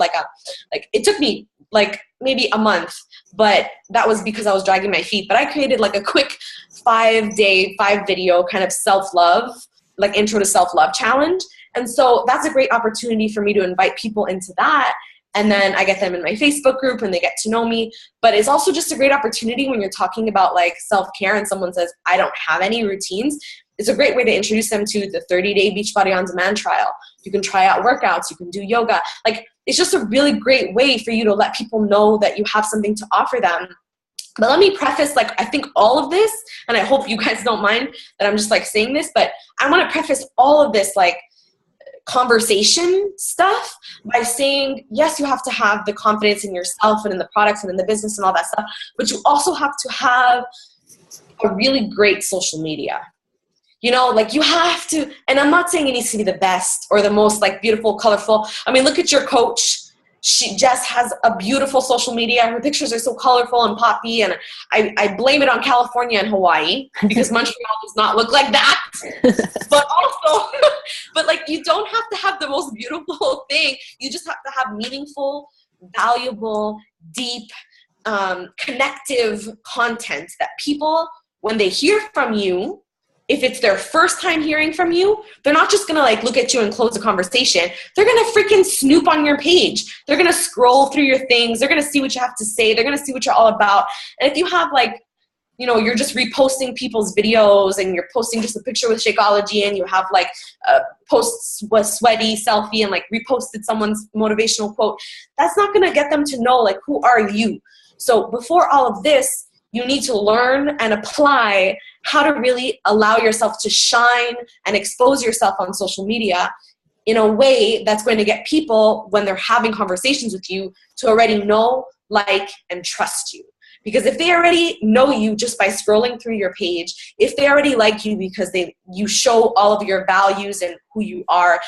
it took me like maybe a month, but that was because I was dragging my feet. But I created like a quick 5-day, 5-video kind of self-love, like intro to self-love challenge. And so that's a great opportunity for me to invite people into that. And then I get them in my Facebook group and they get to know me. But it's also just a great opportunity when you're talking about like self-care and someone says, I don't have any routines. It's a great way to introduce them to the 30-day Beachbody On Demand trial. You can try out workouts. You can do yoga. Like, it's just a really great way for you to let people know that you have something to offer them. But let me preface, like, I think all of this, and I hope you guys don't mind that I'm just like saying this, but I want to preface all of this, like, conversation stuff by saying, yes, you have to have the confidence in yourself and in the products and in the business and all that stuff, but you also have to have a really great social media. You know, like you have to, and I'm not saying it needs to be the best or the most like beautiful, colorful. I mean, look at your coach. Jess has a beautiful social media. Her pictures are so colorful and poppy, and I blame it on California and Hawaii because Montreal does not look like that. But also, but like you don't have to have the most beautiful thing. You just have to have meaningful, valuable, deep, connective content that people, when they hear from you, if it's their first time hearing from you, they're not just going to like look at you and close the conversation. They're going to freaking snoop on your page. They're going to scroll through your things. They're going to see what you have to say. They're going to see what you're all about. And if you have like, you know, you're just reposting people's videos and you're posting just a picture with Shakeology and you have like posts with sweaty selfie and like reposted someone's motivational quote, that's not going to get them to know like, who are you? So before all of this, you need to learn and apply how to really allow yourself to shine and expose yourself on social media in a way that's going to get people, when they're having conversations with you, to already know, like, and trust you. Because if they already know you just by scrolling through your page, if they already like you because you show all of your values and who you are,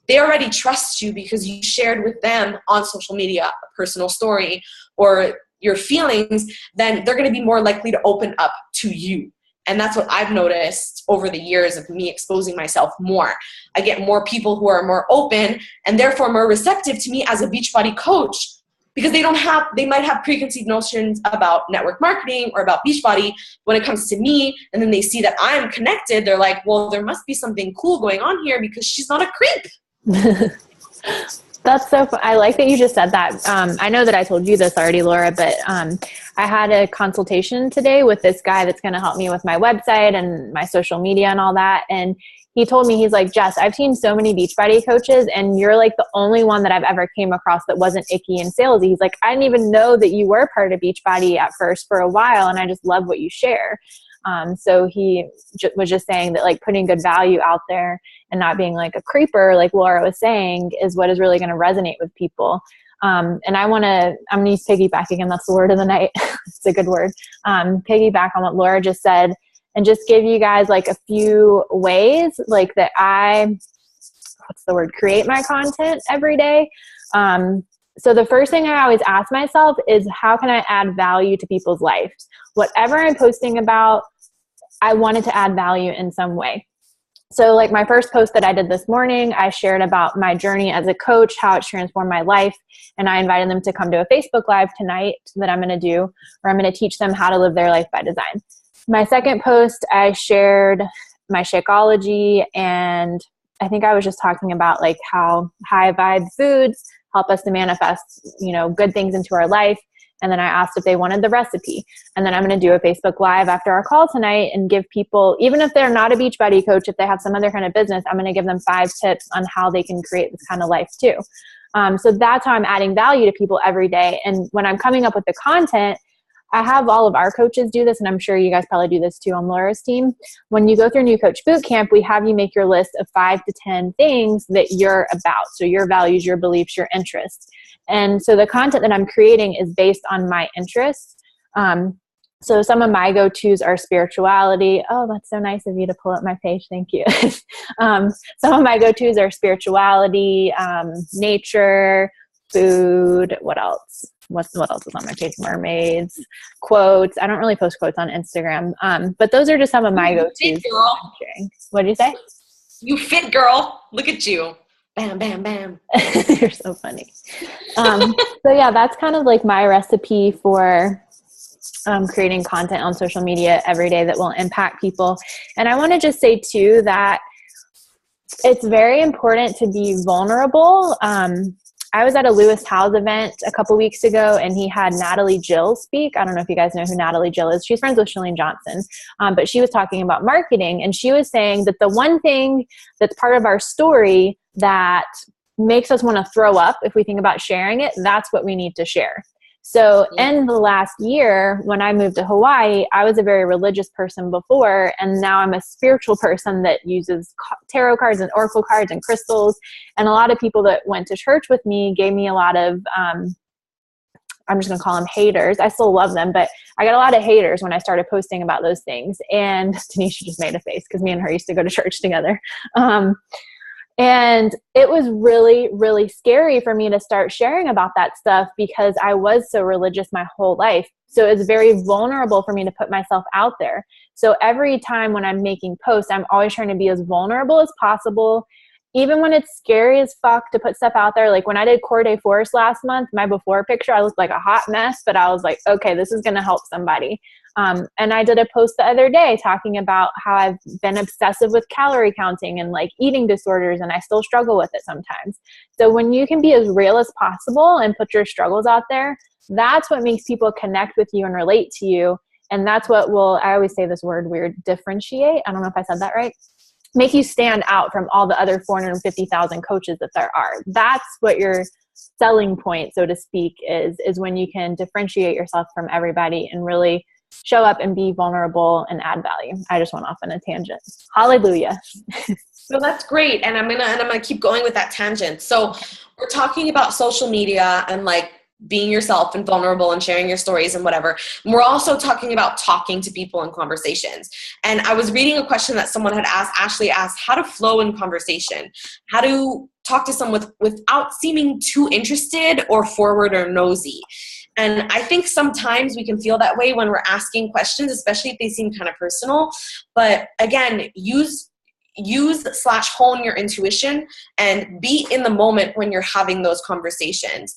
they already trust you because you shared with them on social media a personal story or your feelings, then they're going to be more likely to open up to you. And that's what I've noticed over the years of me exposing myself more. I get more people who are more open and therefore more receptive to me as a Beachbody coach, because they might have preconceived notions about network marketing or about Beachbody. When it comes to me, and then they see that I'm connected, they're like, well, there must be something cool going on here because she's not a creep. That's so fun. I like that you just said that. I know that I told you this already, Laura, but I had a consultation today with this guy that's going to help me with my website and my social media and all that. And he told me, he's like, Jess, I've seen so many Beachbody coaches and you're like the only one that I've ever came across that wasn't icky and salesy. He's like, I didn't even know that you were part of Beachbody at first for a while, and I just love what you share. So he was just saying that like putting good value out there and not being like a creeper, like Laura was saying, is what is really going to resonate with people. And I'm going to use piggyback again. That's the word of the night. It's a good word. Piggyback on what Laura just said and just give you guys like a few ways like that create my content every day. So the first thing I always ask myself is, how can I add value to people's lives? Whatever I'm posting about, I wanted to add value in some way. So like my first post that I did this morning, I shared about my journey as a coach, how it's transformed my life. And I invited them to come to a Facebook Live tonight that I'm going to do, where I'm going to teach them how to live their life by design. My second post, I shared my Shakeology, and I think I was just talking about like how high vibe foods help us to manifest, good things into our life. And then I asked if they wanted the recipe. And then I'm going to do a Facebook Live after our call tonight and give people, even if they're not a Beachbody coach, if they have some other kind of business, I'm going to give them 5 tips on how they can create this kind of life too. So that's how I'm adding value to people every day. And when I'm coming up with the content, I have all of our coaches do this, and I'm sure you guys probably do this too on Laura's team. When you go through New Coach Bootcamp, we have you make your list of 5 to 10 things that you're about. So your values, your beliefs, your interests. And so the content that I'm creating is based on my interests. So some of my go-tos are spirituality. Oh, that's so nice of you to pull up my page. Thank you. Some of my go-tos are spirituality, nature, food. What else? What else is on my page? Mermaids, quotes. I don't really post quotes on Instagram, but those are just some of my go-tos. Fit, girl. What did you say? You fit, girl. Look at you. Bam, bam, bam. You're so funny. So yeah, that's kind of like my recipe for creating content on social media every day that will impact people. And I want to just say too that it's very important to be vulnerable. I was at a Lewis Howes event a couple weeks ago, and he had Natalie Jill speak. I don't know if you guys know who Natalie Jill is. She's friends with Chalene Johnson, but she was talking about marketing, and she was saying that the one thing that's part of our story that makes us want to throw up if we think about sharing it, that's what we need to share. So in the last year, when I moved to Hawaii, I was a very religious person before, and now I'm a spiritual person that uses tarot cards and oracle cards and crystals. And a lot of people that went to church with me gave me a lot of, I'm just going to call them haters. I still love them, but I got a lot of haters when I started posting about those things. And Tanisha just made a face because me and her used to go to church together. And it was really, really scary for me to start sharing about that stuff because I was so religious my whole life. So it's very vulnerable for me to put myself out there. So every time when I'm making posts, I'm always trying to be as vulnerable as possible. Even when it's scary as fuck to put stuff out there. Like when I did Corday Forest last month, my before picture, I looked like a hot mess, but I was like, okay, this is going to help somebody. And I did a post the other day talking about how I've been obsessive with calorie counting and like eating disorders, and I still struggle with it sometimes. So when you can be as real as possible and put your struggles out there, that's what makes people connect with you and relate to you. And that's what will, I always say this word weird, differentiate. I don't know if I said that right. Make you stand out from all the other 450,000 coaches that there are. That's what your selling point, so to speak, is when you can differentiate yourself from everybody and really show up and be vulnerable and add value. I just went off on a tangent. Hallelujah. So that's great. And I'm gonna keep going with that tangent. So we're talking about social media and like being yourself and vulnerable and sharing your stories and whatever. And we're also talking about talking to people in conversations. And I was reading a question that someone had asked, Ashley asked, how to flow in conversation, how to talk to someone without seeming too interested or forward or nosy. And I think sometimes we can feel that way when we're asking questions, especially if they seem kind of personal. But again, use/hone your intuition and be in the moment when you're having those conversations.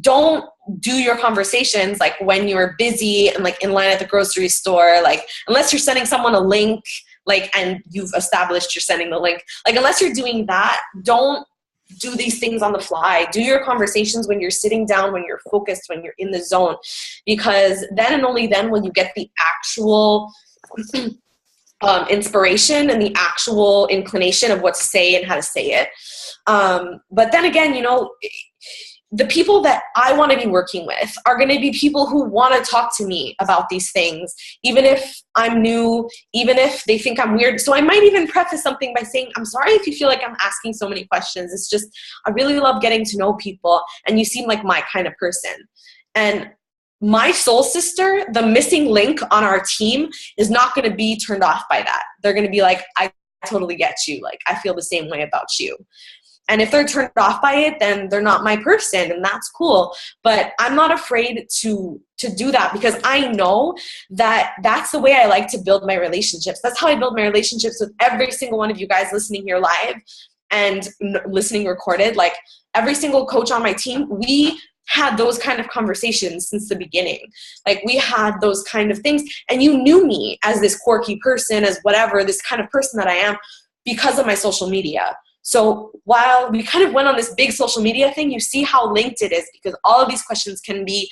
Don't do your conversations like when you're busy and like in line at the grocery store, like unless you're sending someone a link, like, and you've established you're sending the link, like unless you're doing that, don't do these things on the fly. Do your conversations when you're sitting down, when you're focused, when you're in the zone, because then and only then will you get the actual inspiration and the actual inclination of what to say and how to say it. But then again, you know, the people that I want to be working with are going to be people who want to talk to me about these things, even if I'm new, even if they think I'm weird. So I might even preface something by saying, I'm sorry if you feel like I'm asking so many questions. It's just, I really love getting to know people, and you seem like my kind of person. And my soul sister, the missing link on our team, is not going to be turned off by that. They're going to be like, I totally get you. Like, I feel the same way about you. And if they're turned off by it, then they're not my person, and that's cool. But I'm not afraid to do that, because I know that that's the way I like to build my relationships. That's how I build my relationships with every single one of you guys listening here live and listening recorded. Like every single coach on my team, we had those kind of conversations since the beginning. Like we had those kind of things, and you knew me as this quirky person, as whatever, this kind of person that I am, because of my social media. So while we kind of went on this big social media thing, you see how linked it is, because all of these questions can be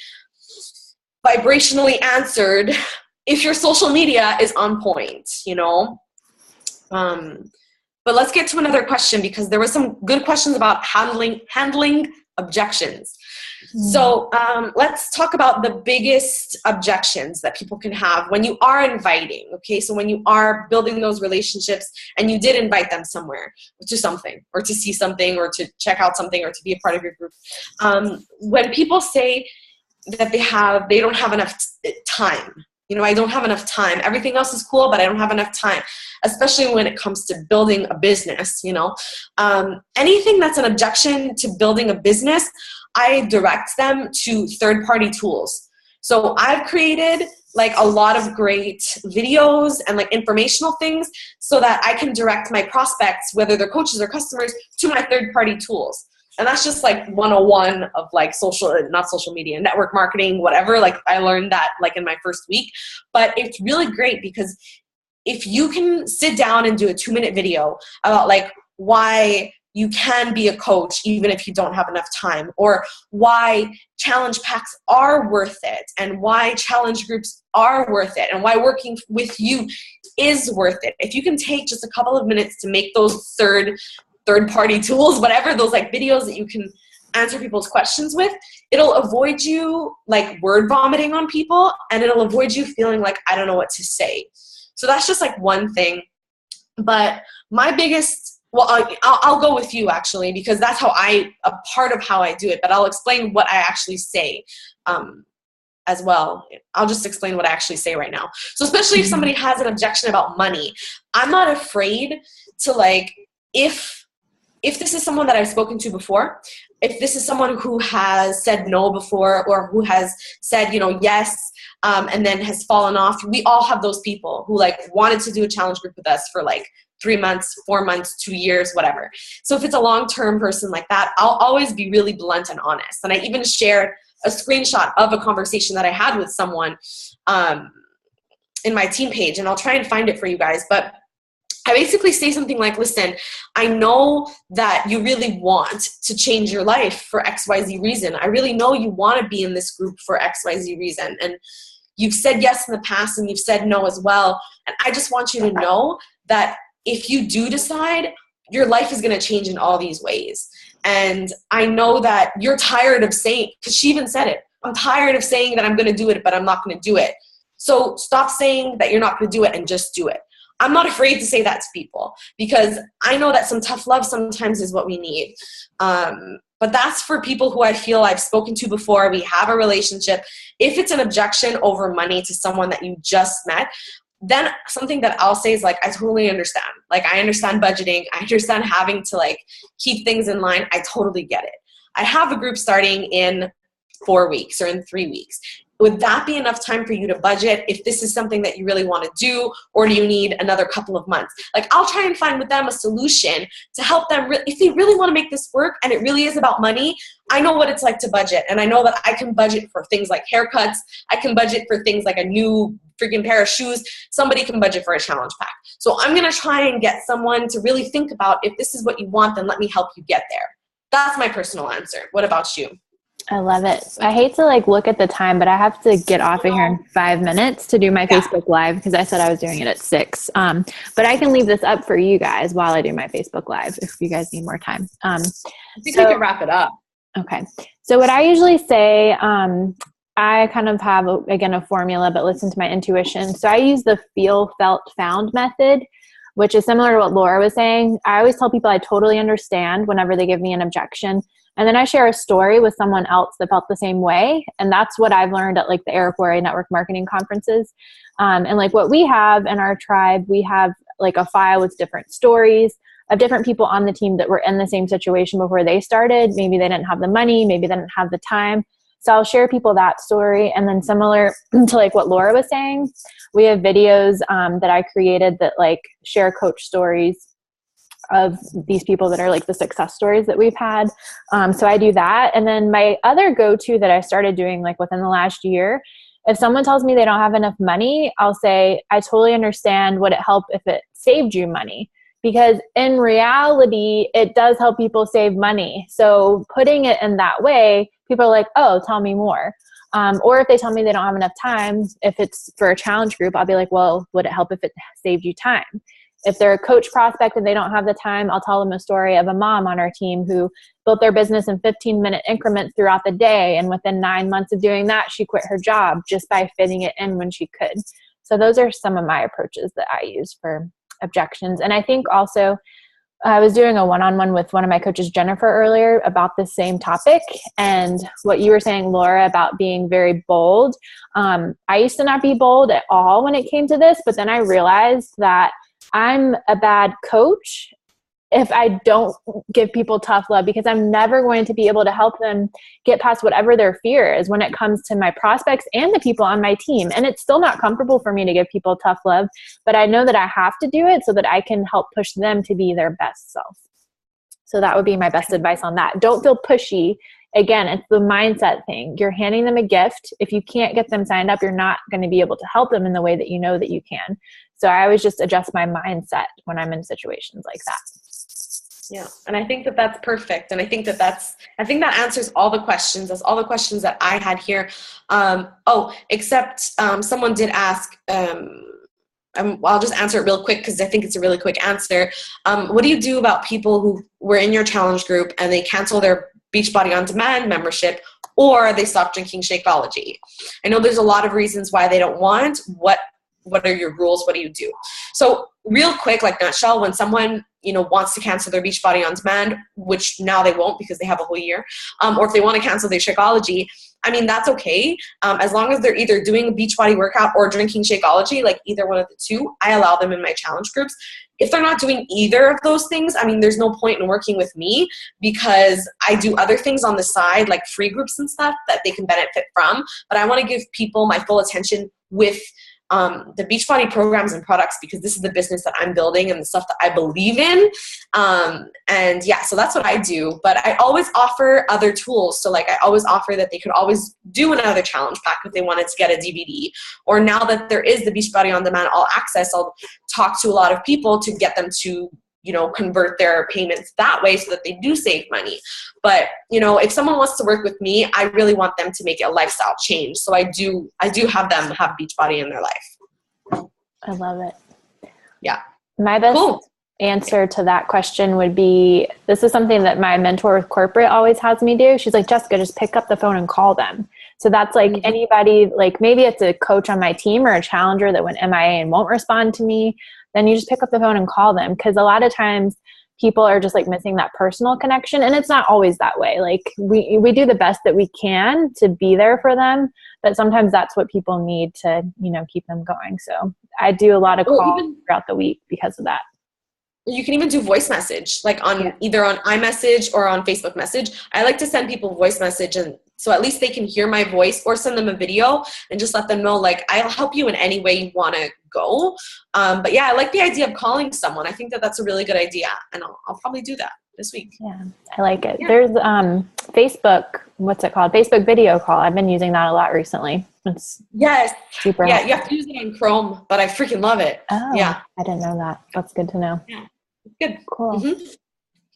vibrationally answered if your social media is on point, you know? But let's get to another question, because there were some good questions about handling objections. So let's talk about the biggest objections that people can have when you are inviting, okay? So when you are building those relationships and you did invite them somewhere to something, or to see something, or to check out something, or to be a part of your group. When people say that they don't have enough time, you know, I don't have enough time. Everything else is cool, but I don't have enough time, especially when it comes to building a business, you know. Anything that's an objection to building a business, I direct them to third-party tools. So I've created like a lot of great videos and like informational things so that I can direct my prospects, whether they're coaches or customers, to my third-party tools. And that's just like 101 of like not social media, network marketing, whatever. Like I learned that like in my first week, but it's really great because if you can sit down and do a 2-minute video about like why you can be a coach even if you don't have enough time, or why challenge packs are worth it, and why challenge groups are worth it, and why working with you is worth it. If you can take just a couple of minutes to make those third-party tools, whatever, those like videos that you can answer people's questions with, it'll avoid you like word vomiting on people, and it'll avoid you feeling like I don't know what to say. So that's just like one thing. But my biggest, well, I'll go with you actually, because that's a part of how I do it, but I'll explain what I actually say as well. I'll just explain what I actually say right now. So especially if somebody has an objection about money, I'm not afraid to like, if this is someone that I've spoken to before, if this is someone who has said no before, or who has said, yes, and then has fallen off, we all have those people who like wanted to do a challenge group with us for like 3 months, 4 months, 2 years, whatever. So if it's a long-term person like that, I'll always be really blunt and honest. And I even shared a screenshot of a conversation that I had with someone in my team page, and I'll try and find it for you guys. But I basically say something like, listen, I know that you really want to change your life for XYZ reason. I really know you want to be in this group for XYZ reason. And you've said yes in the past, and you've said no as well. And I just want you to know that if you do decide, your life is going to change in all these ways. And I know that you're tired of saying, because she even said it, I'm tired of saying that I'm going to do it, but I'm not going to do it. So stop saying that you're not going to do it and just do it. I'm not afraid to say that to people, because I know that some tough love sometimes is what we need. But that's for people who I feel I've spoken to before. We have a relationship. If it's an objection over money to someone that you just met, then something that I'll say is like, I totally understand. Like, I understand budgeting. I understand having to like keep things in line. I totally get it. I have a group starting in 4 weeks or in 3 weeks. Would that be enough time for you to budget if this is something that you really want to do, or do you need another couple of months? Like, I'll try and find with them a solution to help them. If they really want to make this work and it really is about money, I know what it's like to budget. And I know that I can budget for things like haircuts. I can budget for things like a new freaking pair of shoes. Somebody can budget for a challenge pack. So I'm going to try and get someone to really think about, if this is what you want, then let me help you get there. That's my personal answer. What about you? I love it. I hate to like look at the time, but I have to get off of here in 5 minutes to do my Facebook Live, because I said I was doing it at 6. But I can leave this up for you guys while I do my Facebook Live if you guys need more time. I think we can wrap it up. Okay. So what I usually say, I kind of have, again, a formula, but listen to my intuition. So I use the feel, felt, found method, which is similar to what Laura was saying. I always tell people I totally understand whenever they give me an objection. And then I share a story with someone else that felt the same way. And that's what I've learned at like the Eric Worre network marketing conferences. And like what we have in our tribe, we have like a file with different stories of different people on the team that were in the same situation before they started. Maybe they didn't have the money, maybe they didn't have the time. So I'll share people that story. And then similar to like what Laura was saying, we have videos that I created that like share coach stories of these people that are like the success stories that we've had. So I do that. And then my other go-to that I started doing like within the last year, if someone tells me they don't have enough money, I'll say, I totally understand. Would it help if it saved you money? Because in reality, it does help people save money. So putting it in that way, people are like, oh, tell me more. Or if they tell me they don't have enough time, if it's for a challenge group, I'll be like, well, would it help if it saved you time? If they're a coach prospect and they don't have the time, I'll tell them a story of a mom on our team who built their business in 15-minute increments throughout the day. And within 9 months of doing that, she quit her job just by fitting it in when she could. So those are some of my approaches that I use for objections. And I think also I was doing a one-on-one with one of my coaches, Jennifer, earlier about the same topic. And what you were saying, Laura, about being very bold. I used to not be bold at all when it came to this, but then I realized that I'm a bad coach if I don't give people tough love, because I'm never going to be able to help them get past whatever their fear is when it comes to my prospects and the people on my team. And it's still not comfortable for me to give people tough love, but I know that I have to do it so that I can help push them to be their best self. So that would be my best advice on that. Don't feel pushy. Again, it's the mindset thing. You're handing them a gift. If you can't get them signed up, you're not going to be able to help them in the way that you know that you can. So I always just adjust my mindset when I'm in situations like that. Yeah. And I think that that's perfect. And I think that answers all the questions. That's all the questions that I had here. Except someone did ask, I'll just answer it real quick because I think it's a really quick answer. What do you do about people who were in your challenge group and they cancel their Beachbody On Demand membership, or they stop drinking Shakeology? I know there's a lot of reasons why they don't want. What are your rules? What do you do? So real quick, like nutshell, when someone wants to cancel their Beachbody On Demand, which now they won't because they have a whole year, or if they want to cancel their Shakeology, I mean, that's okay. As long as they're either doing a Beachbody workout or drinking Shakeology, like either one of the two, I allow them in my challenge groups. If they're not doing either of those things, I mean, there's no point in working with me because I do other things on the side, like free groups and stuff that they can benefit from. But I want to give people my full attention with the Beachbody programs and products because this is the business that I'm building and the stuff that I believe in. And yeah, so that's what I do. But I always offer other tools. So like I always offer that they could always do another challenge pack if they wanted to get a DVD. Or now that there is the Beachbody On Demand All Access, I'll talk to a lot of people to get them to convert their payments that way so that they do save money. But, if someone wants to work with me, I really want them to make it a lifestyle change. So I do have them have Beachbody in their life. I love it. Yeah. My best answer to that question would be, this is something that my mentor with corporate always has me do. She's like, Jessica, just pick up the phone and call them. So that's like anybody, like maybe it's a coach on my team or a challenger that went MIA and won't respond to me. Then you just pick up the phone and call them. Because a lot of times people are just like missing that personal connection. And it's not always that way. Like we do the best that we can to be there for them. But sometimes that's what people need to, keep them going. So I do a lot of calls throughout the week because of that. You can even do voice message, like either on iMessage or on Facebook message. I like to send people voice message, and so at least they can hear my voice, or send them a video and just let them know, like, I'll help you in any way you want to go. But yeah, I like the idea of calling someone. I think that that's a really good idea, and I'll probably do that this week. Yeah, I like it. Yeah. There's Facebook, what's it called? Facebook video call. I've been using that a lot recently. It's super helpful. You have to use it on Chrome, but I freaking love it. Oh, yeah. I didn't know that. That's good to know. Yeah. Good. Cool. Mm-hmm.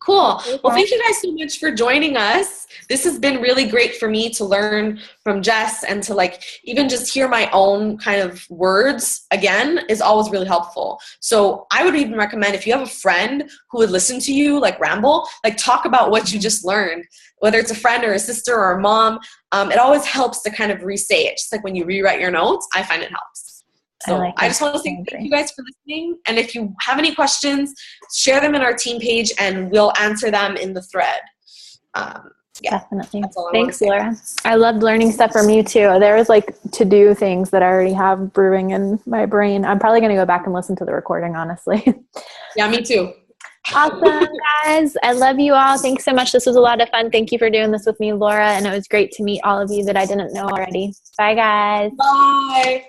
Cool. Well, thank you guys so much for joining us. This has been really great for me to learn from Jess, and to like even just hear my own kind of words again is always really helpful. So I would even recommend, if you have a friend who would listen to you like ramble, like talk about what you just learned, whether it's a friend or a sister or a mom, it always helps to kind of re-say it. Just like when you rewrite your notes, I find it helps. So I just want to say thank you guys for listening. And if you have any questions, share them in our team page and we'll answer them in the thread. Definitely. Thanks, Laura. I loved learning stuff from you too. There was like to-do things that I already have brewing in my brain. I'm probably going to go back and listen to the recording, honestly. Yeah, me too. Awesome, guys. I love you all. Thanks so much. This was a lot of fun. Thank you for doing this with me, Laura. And it was great to meet all of you that I didn't know already. Bye, guys. Bye.